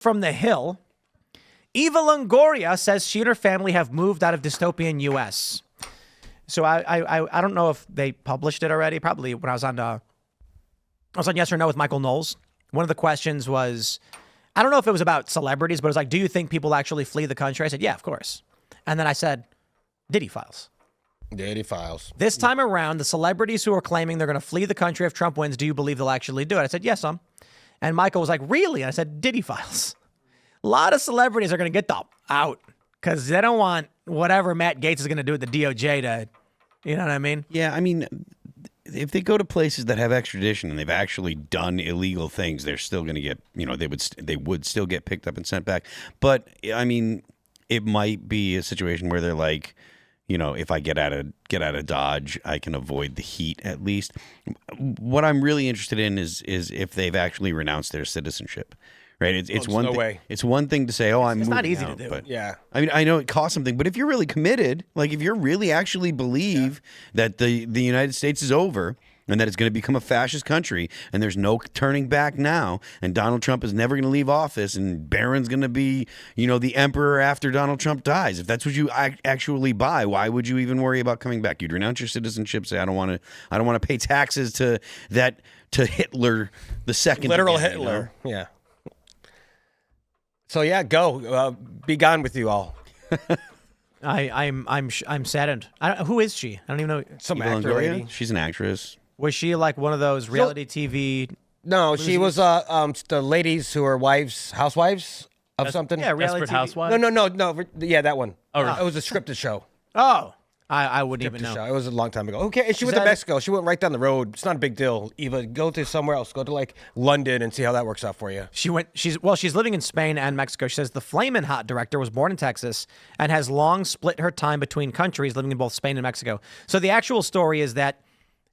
From the Hill, Eva Longoria says she and her family have moved out of dystopian U.S. So I don't know if they published it already. Probably when I was on Yes or No with Michael Knowles. One of the questions was, I don't know if it was about celebrities, but it was like, do you think people actually flee the country? I said, yeah, of course. And then I said, Diddy Files. Diddy Files. This time around, the celebrities who are claiming they're going to flee the country if Trump wins, do you believe they'll actually do it? I said, yes, some. And Michael was like, really? And I said, Diddy Files. A lot of celebrities are going to get out because they don't want whatever Matt Gaetz is going to do with the DOJ to, you know what I mean? Yeah, I mean, if they go to places that have extradition and they've actually done illegal things, they're still going to get, they would still get picked up and sent back. But I mean, it might be a situation where they're like, if I get out of Dodge, I can avoid the heat at least. What I'm really interested in is if they've actually renounced their citizenship. Right, it's one no thing. way. It's one thing to say, "Oh, I'm." It's moving not easy out, to do. But, Yeah. I mean, I know it costs something, but if you're really committed, like if you really actually believe that the United States is over and that it's going to become a fascist country and there's no turning back now, and Donald Trump is never going to leave office, and Barron's going to be, the emperor after Donald Trump dies. If that's what you actually buy, why would you even worry about coming back? You'd renounce your citizenship, say, I don't want to pay taxes to Hitler the second. Literal again, Hitler. Yeah. So yeah, go. Be gone with you all. I'm saddened. Who is she? I don't even know. Some Eva actor Longoria? lady. She's an actress. Was she like one of those reality TV? No, she was the ladies who are housewives of something. Yeah, reality Desperate TV. Housewives? No. Yeah, that one. Oh, really? It was a scripted show. Oh, I wouldn't even Scripted know. show. It was a long time ago. Okay, and she went to that- Mexico. She went right down the road. It's not a big deal. Eva, go to somewhere else. Go to like London and see how that works out for you. She's living in Spain and Mexico. She says the Flamin' Hot director was born in Texas and has long split her time between countries, living in both Spain and Mexico. So the actual story is that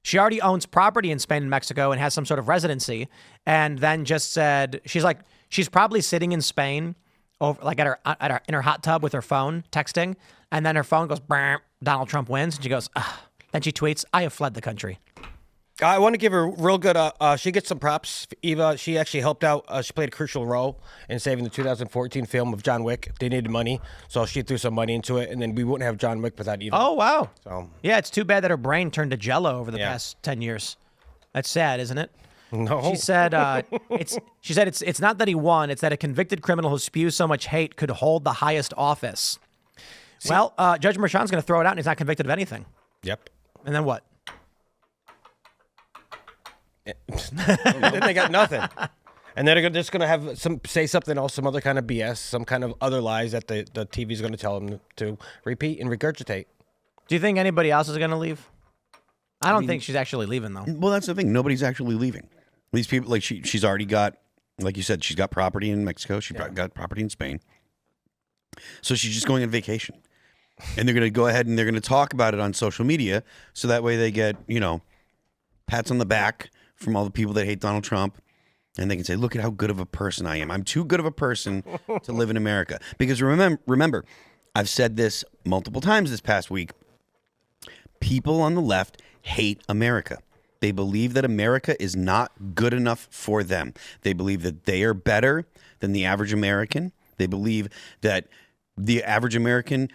she already owns property in Spain and Mexico and has some sort of residency, and then just said she's probably sitting in Spain over like in her hot tub with her phone texting, and then her phone goes brr, Donald Trump wins, and she goes, ugh. Then she tweets, I have fled the country. I want to give her real good. She gets some props. Eva, she actually helped out. She played a crucial role in saving the 2014 film of John Wick. They needed money, so she threw some money into it, and then we wouldn't have John Wick without Eva. Oh, wow. So Yeah, it's too bad that her brain turned to jello over the past 10 years. That's sad, isn't it? no, She said, it's not that he won, it's that a convicted criminal who spews so much hate could hold the highest office. Well, Judge Merchan's going to throw it out and he's not convicted of anything. Yep. And then what? Then they got nothing. And then they're just going to have say something else, some other kind of BS, some kind of other lies that the TV's going to tell them to repeat and regurgitate. Do you think anybody else is going to leave? I don't think she's actually leaving, though. Well, that's the thing. Nobody's actually leaving. These people, like she's already got, like you said, she's got property in Mexico. She's got property in Spain. So she's just going on vacation. And they're going to go ahead and they're going to talk about it on social media. So that way they get, pats on the back from all the people that hate Donald Trump. And they can say, look at how good of a person I am. I'm too good of a person to live in America. Because remember, I've said this multiple times this past week. People on the left hate America. They believe that America is not good enough for them. They believe that they are better than the average American. They believe that the average American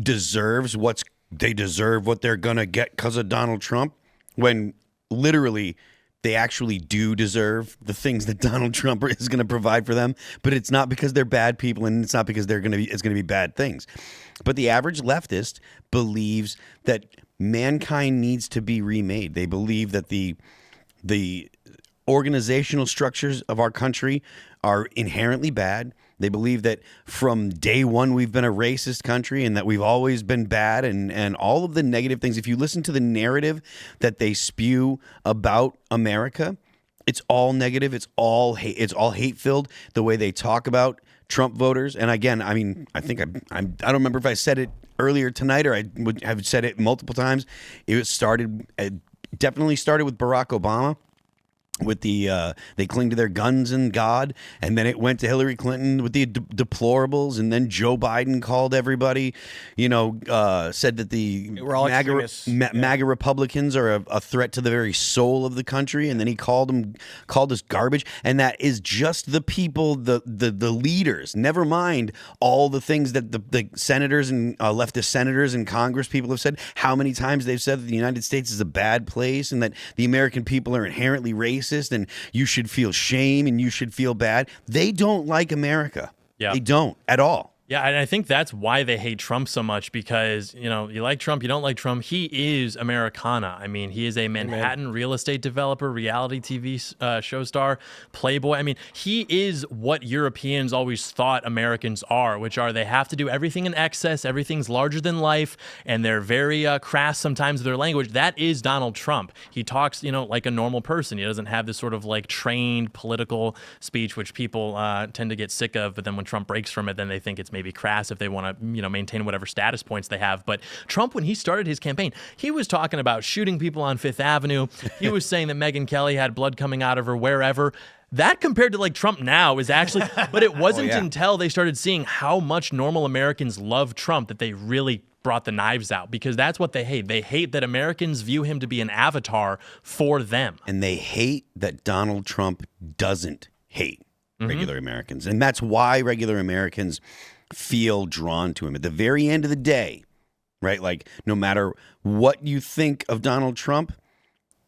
deserves what they're going to get because of Donald Trump, when literally they actually do deserve the things that Donald Trump is going to provide for them. But it's not because they're bad people, and it's not because it's going to be bad things. But the average leftist believes that mankind needs to be remade. They believe that the organizational structures of our country are inherently bad. They believe that from day one we've been a racist country and that we've always been bad, and all of the negative things. If you listen to the narrative that they spew about America, it's all negative. It's all hate. It's all hate-filled. The way they talk about Trump voters. And again, I mean, I think I don't remember if I said it earlier tonight or I would have said it multiple times. It definitely started with Barack Obama. they cling to their guns and God, and then it went to Hillary Clinton with the deplorables, and then Joe Biden called everybody, said that the We're all extremists. MAGA Republicans are a threat to the very soul of the country, and then he called us garbage, and that is just the people, the leaders. Never mind all the things that the senators and leftist senators and Congress people have said. How many times they've said that the United States is a bad place and that the American people are inherently racist and you should feel shame and you should feel bad. They don't like America. Yeah. They don't at all. Yeah, and I think that's why they hate Trump so much because, you like Trump, you don't like Trump. He is Americana. I mean, he is a Manhattan real estate developer, reality TV show star, playboy. I mean, he is what Europeans always thought Americans are, which are they have to do everything in excess, everything's larger than life, and they're very crass sometimes with their language. That is Donald Trump. He talks, like a normal person. He doesn't have this sort of like trained political speech, which people tend to get sick of, but then when Trump breaks from it, then they think it's maybe crass if they want to, maintain whatever status points they have. But Trump, when he started his campaign, he was talking about shooting people on Fifth Avenue. He was saying that Megyn Kelly had blood coming out of her wherever. That compared to like Trump now is actually, but it wasn't until they started seeing how much normal Americans love Trump that they really brought the knives out, because that's what they hate. They hate that Americans view him to be an avatar for them. And they hate that Donald Trump doesn't hate regular Americans. And that's why regular Americans feel drawn to him. At the very end of the day, right? Like, no matter what you think of Donald Trump,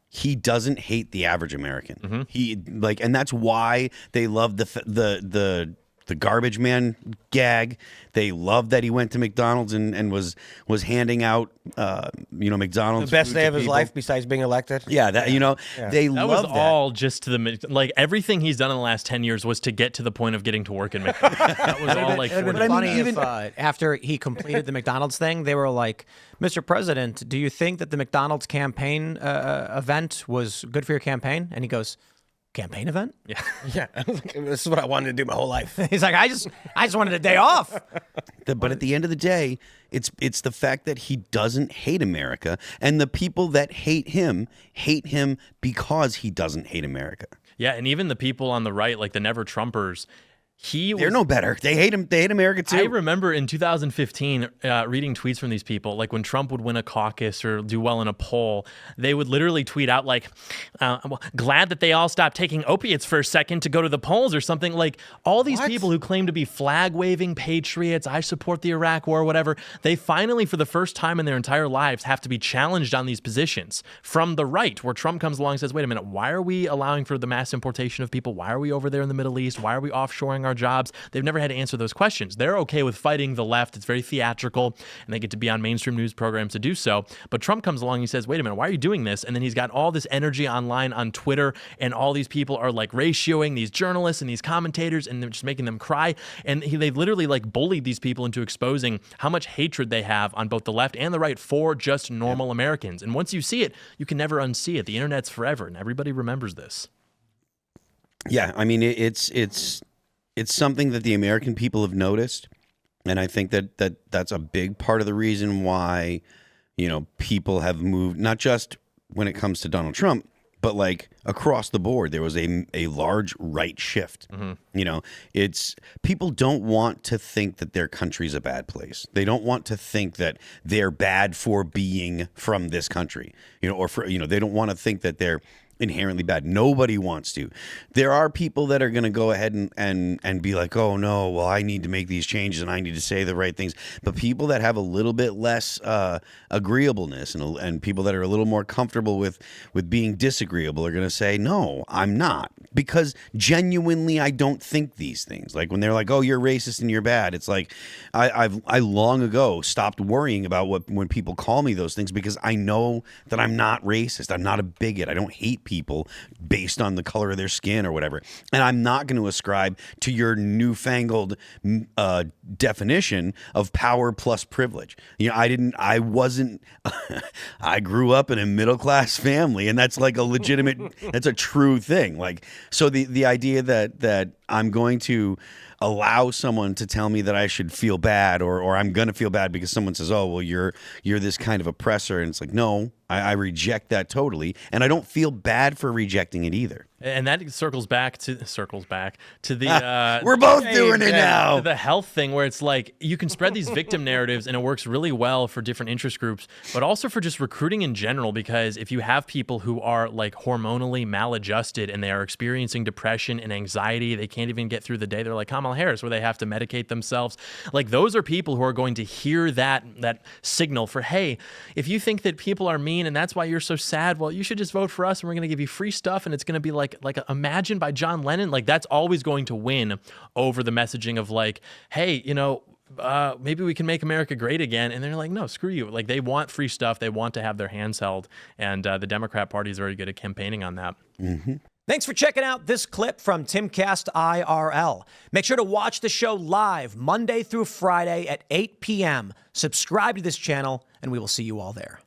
he doesn't hate the average American. And that's why they love the garbage man gag. They love that he went to McDonald's and was handing out McDonald's The best food day to of his people. life besides being elected. Yeah, they That was love that. all just to the everything he's done in the last 10 years was to get to the point of getting to work in McDonald's. That was all like. It would 40 have been funny if after he completed the McDonald's thing, they were like, "Mr. President, do you think that the McDonald's campaign event was good for your campaign?" And he goes, "Campaign event?" Yeah, this is what I wanted to do my whole life. He's like, I just wanted a day off. But at the end of the day, it's the fact that he doesn't hate America, and the people that hate him because he doesn't hate America. Yeah, and even the people on the right, like the Never Trumpers, They're no better. They hate him. They hate America too. I remember in 2015 reading tweets from these people, like when Trump would win a caucus or do well in a poll, they would literally tweet out like, glad that they all stopped taking opiates for a second to go to the polls or something. Like all these people who claim to be flag-waving patriots, I support the Iraq war, whatever, they finally, for the first time in their entire lives, have to be challenged on these positions from the right, where Trump comes along and says, wait a minute, why are we allowing for the mass importation of people? Why are we over there in the Middle East? Why are we offshoring our jobs? They've never had to answer those questions. They're okay with fighting the left. It's very theatrical, and they get to be on mainstream news programs to do so. But Trump comes along and he says, wait a minute, why are you doing this? And then he's got all this energy online on Twitter, and all these people are like ratioing these journalists and these commentators, and they're just making them cry. And they've literally like bullied these people into exposing how much hatred they have on both the left and the right for just normal Americans. And once you see it, you can never unsee it. The internet's forever, and everybody remembers this. Yeah, I mean, it's something that the American people have noticed, and I think that's a big part of the reason why, people have moved, not just when it comes to Donald Trump, but like across the board. There was a large right shift. It's people don't want to think that their country's a bad place. They don't want to think that they're bad for being from this country, or for, they don't want to think that they're inherently bad. Nobody wants to. There are people that are going to go ahead and be like, oh no, well, I need to make these changes and I need to say the right things. But people that have a little bit less agreeableness and people that are a little more comfortable with being disagreeable are going to say, no, I'm not. Because genuinely, I don't think these things. Like when they're like, oh, you're racist and you're bad. It's like, I long ago stopped worrying about when people call me those things, because I know that I'm not racist. I'm not a bigot. I don't hate people based on the color of their skin or whatever. And I'm not going to ascribe to your newfangled definition of power plus privilege. I wasn't, I grew up in a middle-class family, and that's like a legitimate, that's a true thing. Like, so the idea that I'm going to allow someone to tell me that I should feel bad, or I'm going to feel bad because someone says, oh, well, you're this kind of oppressor. And it's like, no, I reject that totally. And I don't feel bad for rejecting it either. And that circles back to the We're both doing it now. the health thing, where it's like you can spread these victim narratives and it works really well for different interest groups, but also for just recruiting in general, because if you have people who are like hormonally maladjusted and they are experiencing depression and anxiety, they can't even get through the day. They're like Kamala Harris, where they have to medicate themselves. Like those are people who are going to hear that signal for, hey, if you think that people are mean and that's why you're so sad, well, you should just vote for us and we're going to give you free stuff and it's going to be like Imagine by John Lennon. Like that's always going to win over the messaging of like, hey, maybe we can make America great again. And they're like, no, screw you. Like they want free stuff. They want to have their hands held. And the Democrat Party is very good at campaigning on that. Mm-hmm. Thanks for checking out this clip from Timcast IRL. Make sure to watch the show live Monday through Friday at 8 p.m. Subscribe to this channel, and we will see you all there.